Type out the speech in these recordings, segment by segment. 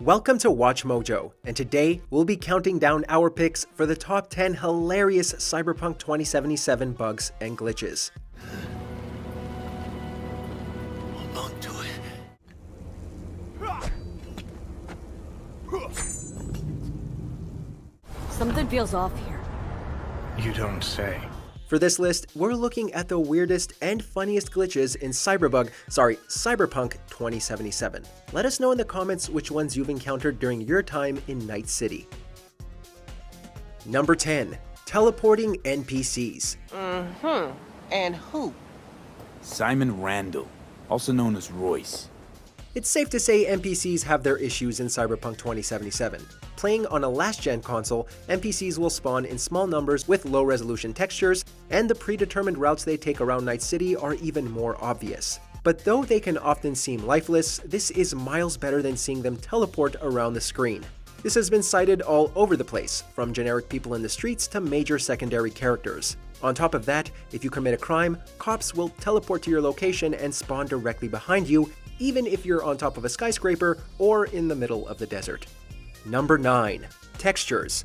Welcome to WatchMojo, and today we'll be counting down our picks for the top 10 hilarious Cyberpunk 2077 bugs and glitches. Hold on to it. Something feels off here. You don't say. For this list, we're looking at the weirdest and funniest glitches in Cyberpunk 2077. Let us know in the comments which ones you've encountered during your time in Night City. Number 10. Teleporting NPCs. And who? Simon Randall, also known as Royce. It's safe to say NPCs have their issues in Cyberpunk 2077. Playing on a last-gen console, NPCs will spawn in small numbers with low-resolution textures, and the predetermined routes they take around Night City are even more obvious. But though they can often seem lifeless, this is miles better than seeing them teleport around the screen. This has been cited all over the place, from generic people in the streets to major secondary characters. On top of that, if you commit a crime, cops will teleport to your location and spawn directly behind you, even if you're on top of a skyscraper or in the middle of the desert. Number 9. Textures.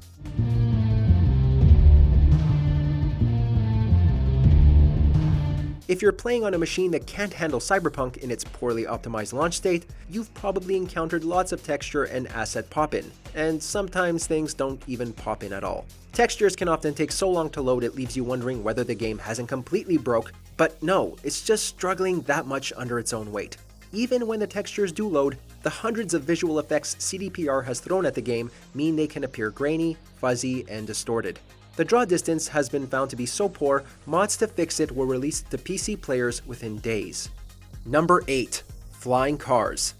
If you're playing on a machine that can't handle Cyberpunk in its poorly optimized launch state, you've probably encountered lots of texture and asset pop-in, and sometimes things don't even pop in at all. Textures can often take so long to load it leaves you wondering whether the game hasn't completely broke, but no, it's just struggling that much under its own weight. Even when the textures do load, the hundreds of visual effects CDPR has thrown at the game mean they can appear grainy, fuzzy, and distorted. The draw distance has been found to be so poor, mods to fix it were released to PC players within days. Number 8. Flying cars.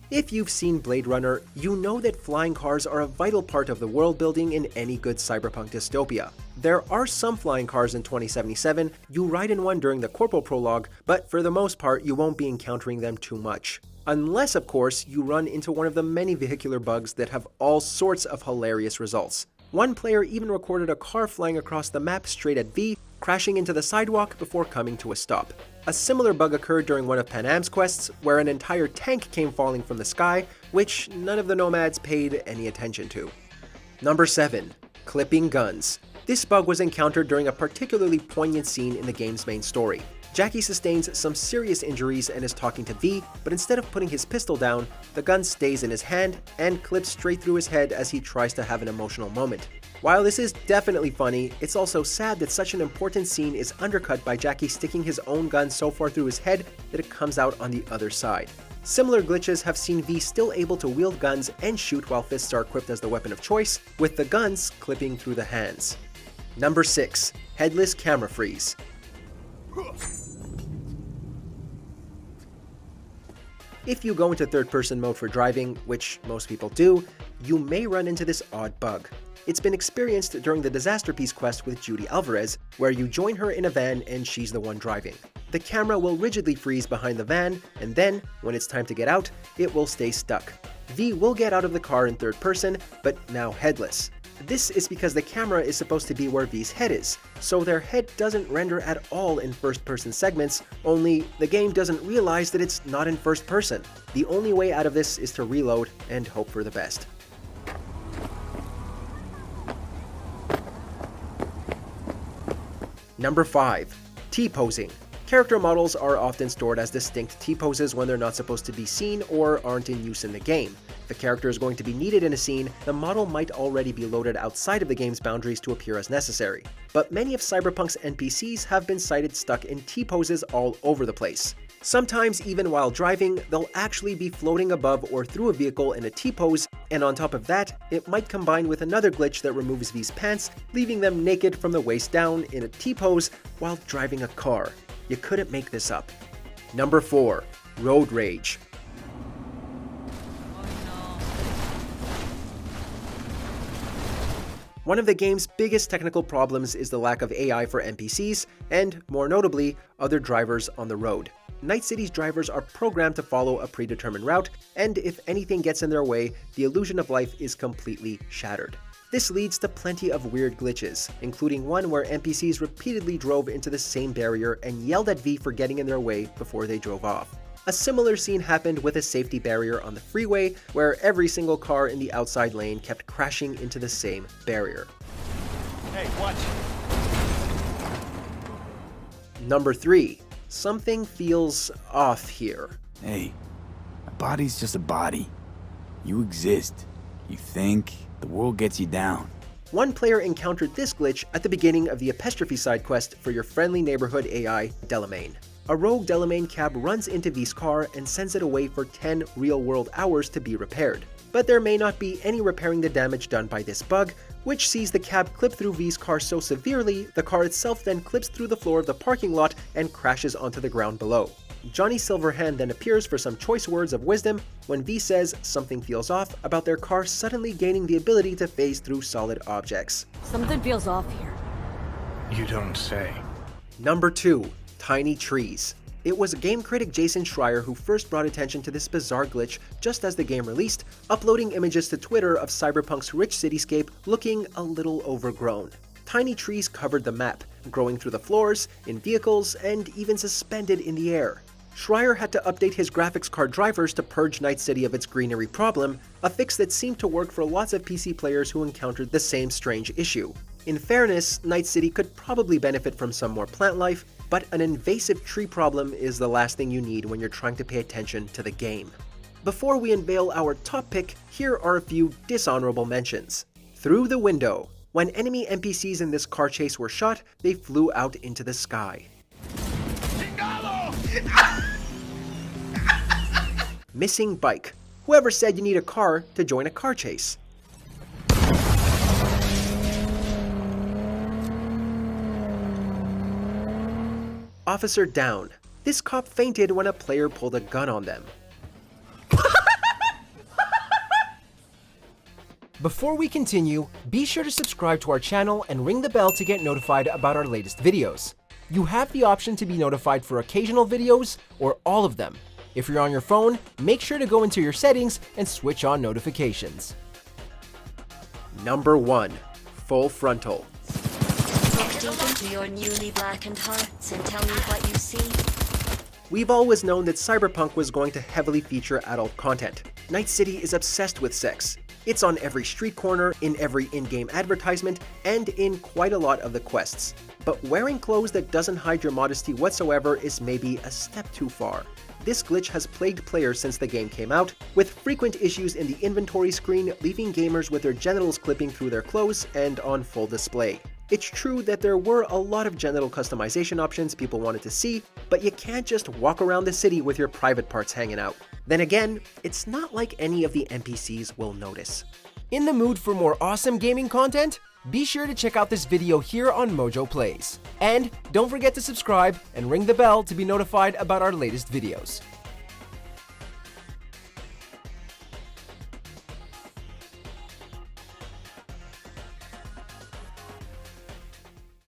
If you've seen Blade Runner, you know that flying cars are a vital part of the world building in any good cyberpunk dystopia. There are some flying cars in 2077, you ride in one during the Corpo prologue, but for the most part you won't be encountering them too much. Unless, of course, you run into one of the many vehicular bugs that have all sorts of hilarious results. One player even recorded a car flying across the map straight at V, crashing into the sidewalk before coming to a stop. A similar bug occurred during one of Panam's quests, where an entire tank came falling from the sky, which none of the nomads paid any attention to. Number 7. Clipping guns. This bug was encountered during a particularly poignant scene in the game's main story. Jackie sustains some serious injuries and is talking to V, but instead of putting his pistol down, the gun stays in his hand and clips straight through his head as he tries to have an emotional moment. While this is definitely funny, it's also sad that such an important scene is undercut by Jackie sticking his own gun so far through his head that it comes out on the other side. Similar glitches have seen V still able to wield guns and shoot while fists are equipped as the weapon of choice, with the guns clipping through the hands. Number 6. Headless camera freeze. If you go into third-person mode for driving, which most people do, you may run into this odd bug. It's been experienced during the Disaster Piece quest with Judy Alvarez, where you join her in a van and she's the one driving. The camera will rigidly freeze behind the van, and then, when it's time to get out, it will stay stuck. V will get out of the car in third person, but now headless. This is because the camera is supposed to be where V's head is, so their head doesn't render at all in first-person segments, only the game doesn't realize that it's not in first person. The only way out of this is to reload and hope for the best. Number 5. T-posing. Character models are often stored as distinct T-poses when they're not supposed to be seen or aren't in use in the game. If a character is going to be needed in a scene, the model might already be loaded outside of the game's boundaries to appear as necessary. But many of Cyberpunk's NPCs have been cited stuck in T-poses all over the place. Sometimes, even while driving, they'll actually be floating above or through a vehicle in a T-pose, and on top of that, it might combine with another glitch that removes V's pants, leaving them naked from the waist down in a T-pose while driving a car. You couldn't make this up. Number 4. Road rage. One of the game's biggest technical problems is the lack of AI for NPCs, and, more notably, other drivers on the road. Night City's drivers are programmed to follow a predetermined route, and if anything gets in their way, the illusion of life is completely shattered. This leads to plenty of weird glitches, including one where NPCs repeatedly drove into the same barrier and yelled at V for getting in their way before they drove off. A similar scene happened with a safety barrier on the freeway, where every single car in the outside lane kept crashing into the same barrier. Hey, watch. Number 3. Something feels off here. Hey, a body's just a body. You exist. You think. The world gets you down. One player encountered this glitch at the beginning of the Apostrophe side quest for your friendly neighborhood AI, Delamain. A rogue Delamain cab runs into V's car and sends it away for 10 real-world hours to be repaired. But there may not be any repairing the damage done by this bug, which sees the cab clip through V's car so severely, the car itself then clips through the floor of the parking lot and crashes onto the ground below. Johnny Silverhand then appears for some choice words of wisdom when V says something feels off about their car suddenly gaining the ability to phase through solid objects. Something feels off here. You don't say. Number 2. Tiny trees. It was game critic Jason Schreier who first brought attention to this bizarre glitch just as the game released, uploading images to Twitter of Cyberpunk's rich cityscape looking a little overgrown. Tiny trees covered the map, growing through the floors, in vehicles, and even suspended in the air. Schreier had to update his graphics card drivers to purge Night City of its greenery problem, a fix that seemed to work for lots of PC players who encountered the same strange issue. In fairness, Night City could probably benefit from some more plant life, but an invasive tree problem is the last thing you need when you're trying to pay attention to the game. Before we unveil our top pick, here are a few dishonorable mentions. Through the window. When enemy NPCs in this car chase were shot, they flew out into the sky. Missing bike. Whoever said you need a car to join a car chase? Officer down. This cop fainted when a player pulled a gun on them. Before we continue, be sure to subscribe to our channel and ring the bell to get notified about our latest videos. You have the option to be notified for occasional videos or all of them. If you're on your phone, make sure to go into your settings and switch on notifications. Number 1. Full Frontal. Look deep into your newly blackened hearts and tell me what you see. We've always known that Cyberpunk was going to heavily feature adult content. Night City is obsessed with sex. It's on every street corner, in every in-game advertisement, and in quite a lot of the quests. But wearing clothes that doesn't hide your modesty whatsoever is maybe a step too far. This glitch has plagued players since the game came out, with frequent issues in the inventory screen leaving gamers with their genitals clipping through their clothes and on full display. It's true that there were a lot of genital customization options people wanted to see, but you can't just walk around the city with your private parts hanging out. Then again, it's not like any of the NPCs will notice. In the mood for more awesome gaming content? Be sure to check out this video here on Mojo Plays. And don't forget to subscribe and ring the bell to be notified about our latest videos.